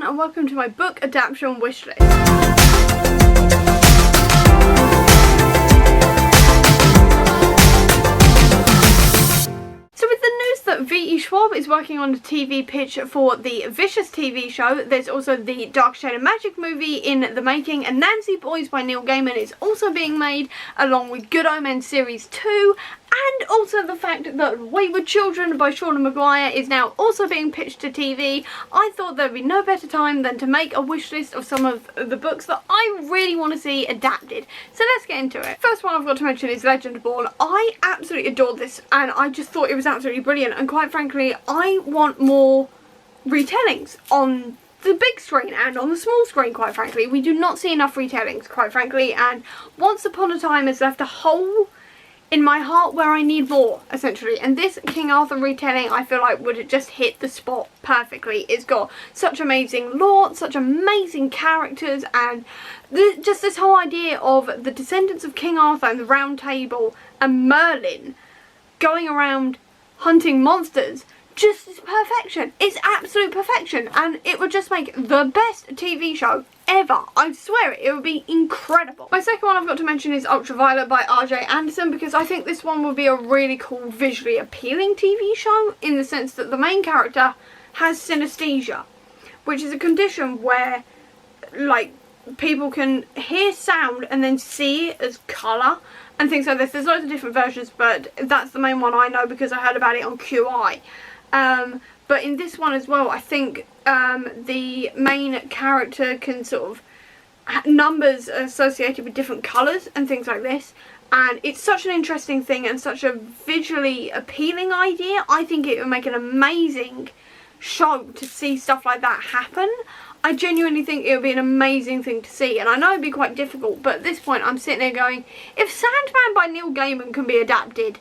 and welcome to my book adaptation wishlist. So with the news that V.E. Schwab is working on a TV pitch for the Vicious TV show, there's also the Dark Shade of Magic movie in the making, and Nancy Boys by Neil Gaiman is also being made, along with Good Omens Series 2, and also the fact that Wayward Children by Shauna Maguire is now also being pitched to TV. I thought there'd be no better time than to make a wish list of some of the books that I really want to see adapted. So let's get into it. First one I've got to mention is Legendborn. I absolutely adored this and I just thought it was absolutely brilliant, and quite frankly I want more retellings on the big screen and on the small screen. Quite frankly, we do not see enough retellings, quite frankly, and Once Upon a Time has left a hole in my heart where I need more, essentially, and this King Arthur retelling I feel like would have just hit the spot perfectly. It's got such amazing lore, such amazing characters, and just this whole idea of the descendants of King Arthur and the Round Table and Merlin going around hunting monsters. Just is perfection. It's absolute perfection, and it would just make the best TV show ever. I swear it would be incredible. My second one I've got to mention is Ultraviolet by R.J. Anderson, because I think this one would be a really cool, visually appealing TV show, in the sense that the main character has synesthesia, which is a condition where, like, people can hear sound and then see it as colour and things like this. There's loads of different versions, but that's the main one I know because I heard about it on QI. But in this one as well, I think the main character can sort of numbers associated with different colours and things like this, and it's such an interesting thing and such a visually appealing idea. I think it would make an amazing show to see stuff like that happen. I genuinely think it would be an amazing thing to see, and I know it'd be quite difficult, but at this point I'm sitting there going, if Sandman by Neil Gaiman can be adapted,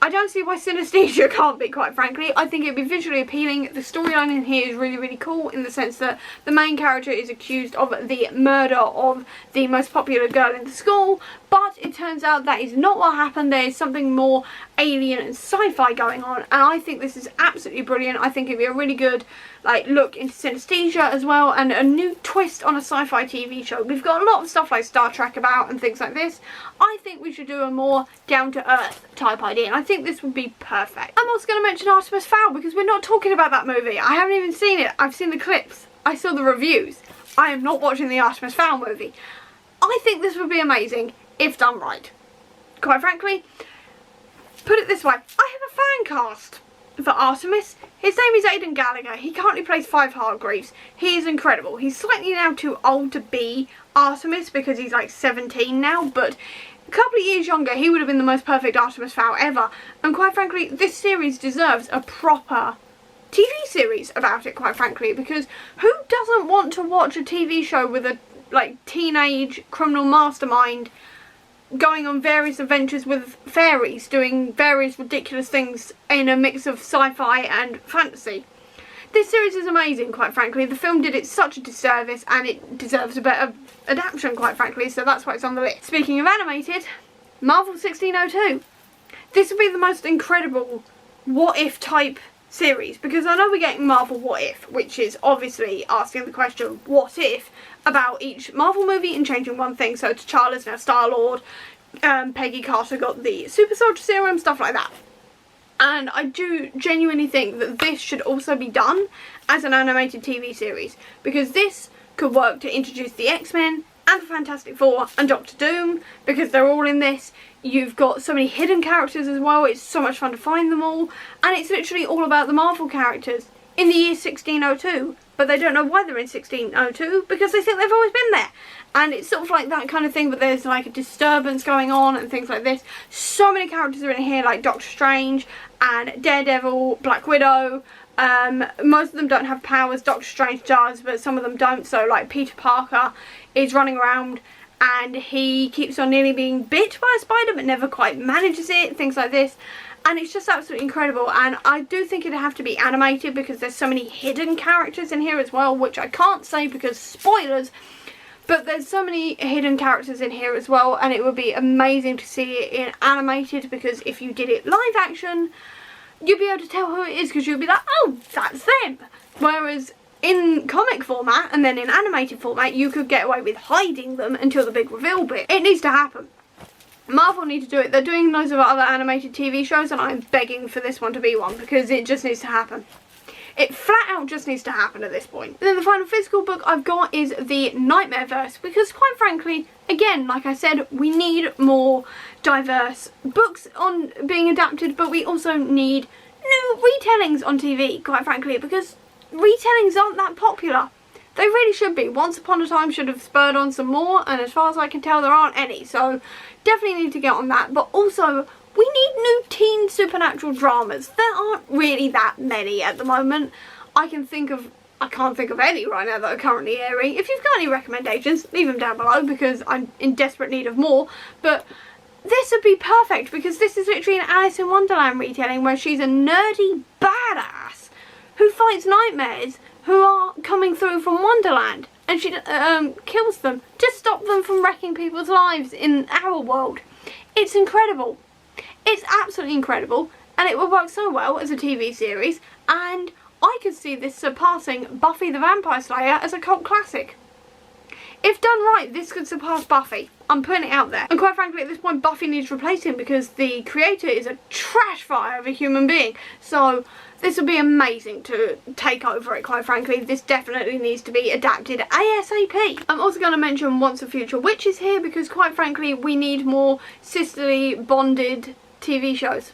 I don't see why Synesthesia can't be, quite frankly. I think it'd be visually appealing. The storyline in here is really, really cool, in the sense that the main character is accused of the murder of the most popular girl in the school, but it turns out that is not what happened. There is something more alien and sci-fi going on, and I think this is absolutely brilliant. I think it'd be a really good look into synesthesia as well, and a new twist on a sci-fi TV show. We've got a lot of stuff like Star Trek about and things like this. I think we should do a more down-to-earth type idea, and I think this would be perfect. I'm also going to mention Artemis Fowl, because we're not talking about that movie. I haven't even seen it. I've seen the clips. I saw the reviews. I am not watching the Artemis Fowl movie. I think this would be amazing if done right. Quite frankly, put it this way, I have a fan cast for Artemis. His name is Aidan Gallagher. He currently plays Five Hargreaves. He is incredible. He's slightly now too old to be Artemis because he's like 17 now, but a couple of years younger he would have been the most perfect Artemis Fowl ever. And quite frankly, this series deserves a proper TV series about it, quite frankly, because who doesn't want to watch a TV show with a teenage criminal mastermind going on various adventures with fairies, doing various ridiculous things in a mix of sci-fi and fantasy. This series is amazing, quite frankly. The film did it such a disservice, and it deserves a better adaptation, quite frankly, so that's why it's on the list. Speaking of animated, Marvel 1602. This would be the most incredible what-if type series, because I know we're getting Marvel What If, which is obviously asking the question, what if, about each Marvel movie and changing one thing. So T'Challa's now Star-Lord, Peggy Carter got the Super Soldier Serum, stuff like that. And I do genuinely think that this should also be done as an animated TV series, because this could work to introduce the X-Men and the Fantastic Four and Doctor Doom, because they're all in this. You've got so many hidden characters as well. It's so much fun to find them all, and it's literally all about the Marvel characters in the year 1602, but they don't know why they're in 1602 because they think they've always been there. And it's sort of like that kind of thing, but there's like a disturbance going on and things like this. So many characters are in here, like Doctor Strange and Daredevil, Black Widow. Most of them don't have powers. Doctor Strange does, but some of them don't. So like Peter Parker is running around and he keeps on nearly being bit by a spider but never quite manages it, things like this. And it's just absolutely incredible, and I do think it'd have to be animated because there's so many hidden characters in here as well, which I can't say because spoilers, but there's so many hidden characters in here as well, and it would be amazing to see it in animated, because if you did it live action, you'd be able to tell who it is because you'd be like, oh, that's them. Whereas in comic format and then in animated format you could get away with hiding them until the big reveal bit. It needs to happen. Marvel need to do it. They're doing loads of other animated TV shows and I'm begging for this one to be one because it just needs to happen. It flat out just needs to happen at this point. And then the final physical book I've got is the Nightmareverse because quite frankly, again, like I said, we need more diverse books on being adapted, but we also need new retellings on TV, quite frankly, because retellings aren't that popular. They really should be. Once Upon a Time should have spurred on some more, and as far as I can tell there aren't any, so definitely need to get on that. But also, we need new teen supernatural dramas. There aren't really that many at the moment. I can't think of any right now that are currently airing. If you've got any recommendations, leave them down below because I'm in desperate need of more. But this would be perfect because this is literally an Alice in Wonderland retelling where she's a nerdy badass who fights nightmares who are coming through from Wonderland, and she kills them to stop them from wrecking people's lives in our world. It's incredible. It's absolutely incredible, and it will work so well as a TV series, and I could see this surpassing Buffy the Vampire Slayer as a cult classic. If done right, this could surpass Buffy. I'm putting it out there. And quite frankly, at this point, Buffy needs replacing because the creator is a trash fire of a human being. So this would be amazing to take over it, quite frankly. This definitely needs to be adapted ASAP. I'm also going to mention Once a Future Witches here because quite frankly, we need more sisterly bonded TV shows.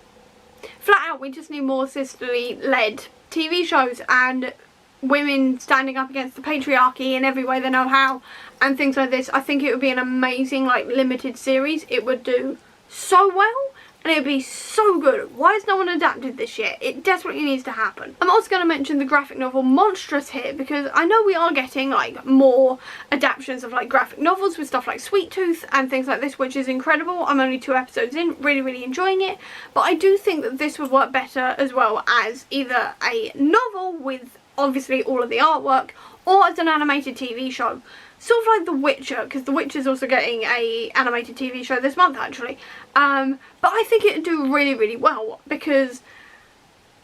Flat out, we just need more sisterly led TV shows and women standing up against the patriarchy in every way they know how and things like this. I think it would be an amazing like limited series. It would do so well and it would be so good. Why has no one adapted this yet? It desperately needs to happen. I'm also going to mention the graphic novel Monstrous here because I know we are getting like more adaptations of like graphic novels with stuff like Sweet Tooth and things like this, which is incredible. I'm only 2 episodes in, really enjoying it, but I do think that this would work better as well as either a novel with obviously all of the artwork or as an animated TV show. Sort of like The Witcher, because The Witcher is also getting a animated TV show this month actually. But I think it would do really well because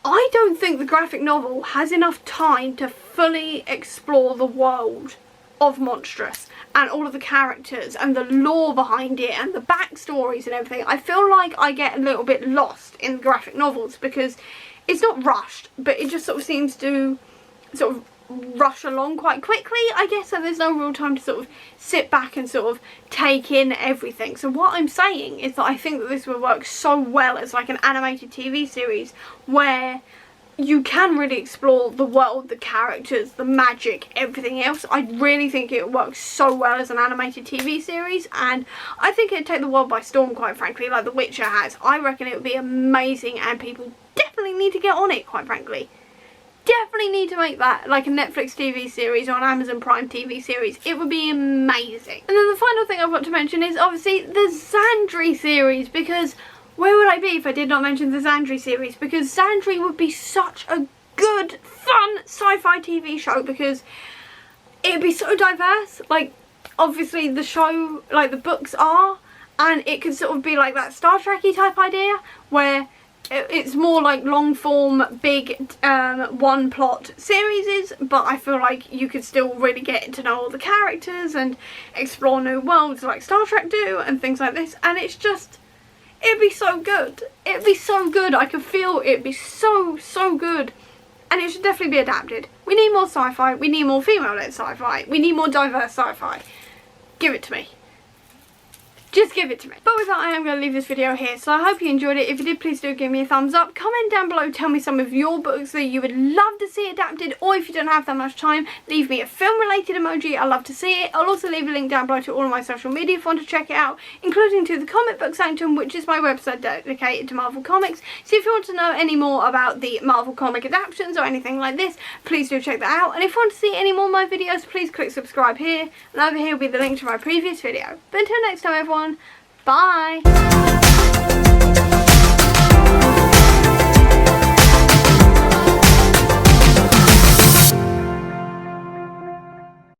I don't think the graphic novel has enough time to fully explore the world of Monstrous and all of the characters and the lore behind it and the backstories and everything. I feel like I get a little bit lost in the graphic novels because it's not rushed, but it just sort of seems to sort of rush along quite quickly, I guess, and there's no real time to sort of sit back and sort of take in everything. So what I'm saying is that I think that this would work so well as like an animated TV series where you can really explore the world, the characters, the magic, everything else. I really think it works so well as an animated TV series, and I think it'd take the world by storm, quite frankly, like The Witcher has. I reckon it would be amazing and people definitely need to get on it, quite frankly. Definitely need to make that like a Netflix TV series or an Amazon Prime TV series. It would be amazing. And then the final thing I've got to mention is obviously the Xander series, because where would I be if I did not mention the Xander series? Because Xander would be such a good, fun sci-fi TV show because it'd be so diverse. Like obviously the show, like the books are, and it could sort of be like that Star Trek-y type idea where it's more like long form, big one plot series, but I feel like you could still really get to know all the characters and explore new worlds like Star Trek do and things like this, and it's just, it'd be so good. It'd be so good. I could feel it'd be so good, and it should definitely be adapted. We need more sci-fi, we need more female-led sci-fi, we need more diverse sci-fi. Give it to me. Just give it to me. But with that, I am going to leave this video here. So I hope you enjoyed it. If you did, please do give me a thumbs up. Comment down below, tell me some of your books that you would love to see adapted. Or if you don't have that much time, leave me a film related emoji. I love to see it. I'll also leave a link down below to all of my social media if you want to check it out, including to the Comic Book Sanctum, which is my website dedicated to Marvel Comics. So if you want to know any more about the Marvel comic adaptations or anything like this, please do check that out. And if you want to see any more of my videos, please click subscribe here. And over here will be the link to my previous video. But until next time, everyone, bye!